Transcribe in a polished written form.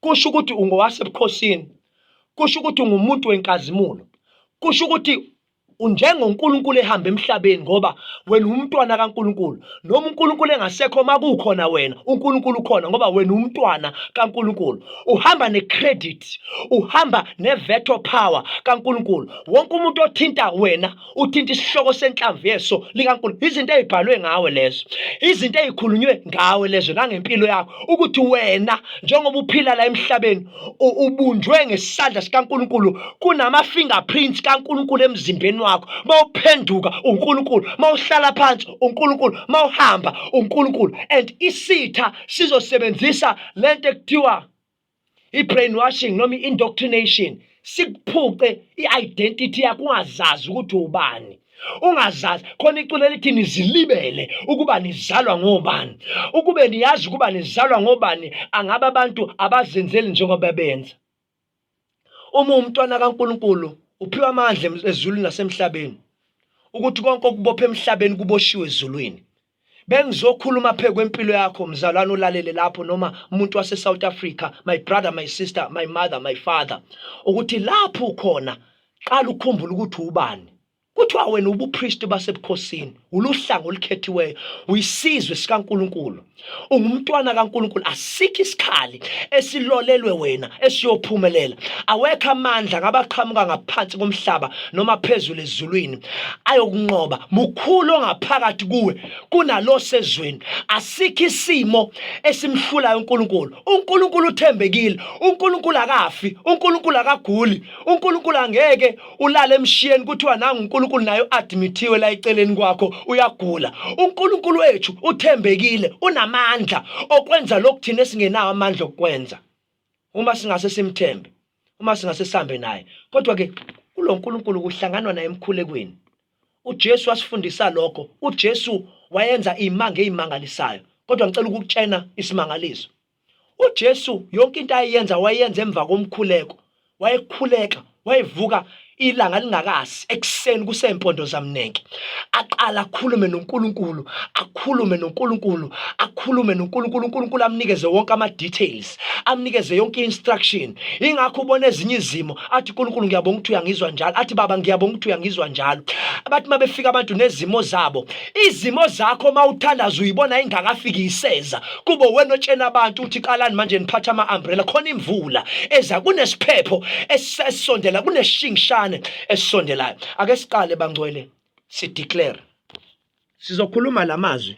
kusho ukuthi ungowasebukhosini, kusho ukuthi ungumuntu wenkazimulo, kusho ukuthi unjengoNkulunkulu ehamba emhlabeni ngoba wena umntwana kaNkulunkulu. Noma uNkulunkulu engasekho makukhona wena, uNkulunkulu ukhona ngoba wena umntwana kaNkulunkulu. Uhamba necredit, uhamba neveto power kaNkulunkulu. Wonke umuntu othinta wena uthinta isihloko senhlamvu yeso likaNkulunkulu. Izinto ezibhalwe ngawe lezo, izinto ezikhulunywe ngawe lezo nangempilo yakho, ukuthi wena njengoba uphila la emhlabeni ubunjwe ngesandla sikaNkulunkulu. Kunama fingerprints kaNkulunkulu emzimbeni wakho. Mawuphenduka uNkulunkulu, mawuhlala phansi uNkulunkulu, mawuhamba uNkulunkulu. And isitha sizosebenzisa lento ekuthiwa i-brainwashing noma i-indoctrination, sikuphuce i-identity yakho, ungazazi ukuthi ubani, ungazazi. Khona iculo lithi nizilibele ukuba nizalwa ngobani. Ukube niyazi ukuba nizalwa ngobani, angabe abantu abazenzeli njengoba benza. Uma umntwana kaNkulunkulu uphiwa amandla ezulwini nasemhlabeni, ukuthi konke okubopha emhlabeni kuboshiwe ezulwini. Bengizokhuluma phe kwempilo yakho mzalwane olalele lapho, noma umuntu wase South Africa, my brother, my sister, my mother, my father, ukuthi lapho ukhona qala ukukhumbula ukuthi ubani. Kuthiwa wena ubupriest basebukhosini, uluhlanga olukhethiweyo, uyisizwe sikaNkulunkulu, ungumntwana kaNkulunkulu. Asikho isikhali esilolelwe wena esiyophumelela. Awekho amandla ngabaqhamuka ngaphansi komhlaba noma phezulu ezulwini ayokunqoba. Mukhulu ongaphakathi kuwe kunalo sezweni. Asikho isimo esimhlulayo uNkulunkulu. uNkulunkulu uthembekile, uNkulunkulu akafi, uNkulunkulu akaguli, uNkulunkulu angeke ulale emshiyeni kuthiwa nangu uNkulunkulu nayo admithiwe la eceleni kwakho uyagula. uNkulunkulu wethu uthembekile, unamandla okwenza lokhu thina singenawo amandla okwenza uma singase simthembe, uma singase sihambe naye. Kodwa ke kulo uNkulunkulu kuhlanganwa naye emkhulekweni. uJesu wasifundisa lokho. uJesu wayenza imanga ezimangalisayo, kodwa ngicela ukukutshena isimangaliso. uJesu yonke into ayenza wayenza emva komkhuleko. Wayekhuleka, wayevuka ilanga lingakasi ekseni kusempondo zamnenke, aqala akhulume noNkulunkulu, akhulume noNkulunkulu, akhulume noNkulunkulu. uNkulunkulu amnikeze wonke ama details, amnikeze yonke instruction. Ingakho ubona ezinye izimo athi uNkulunkulu ngiyabonga ukuthi uyangizwa njalo, athi baba ngiyabonga ukuthi uyangizwa njalo. Abathi mabefika abantu nezimo zabo, izimo zakho mawuthandaza uyibona ingakafiki iseza kubo, wena otshena abantu uthi qalani manje niphatha ama umbrella khona imvula eza, kunesphepho esisondela, kuneshingshane esisondelayo. Ake siqale bangcwele, si declare. Sizokhuluma lamazwi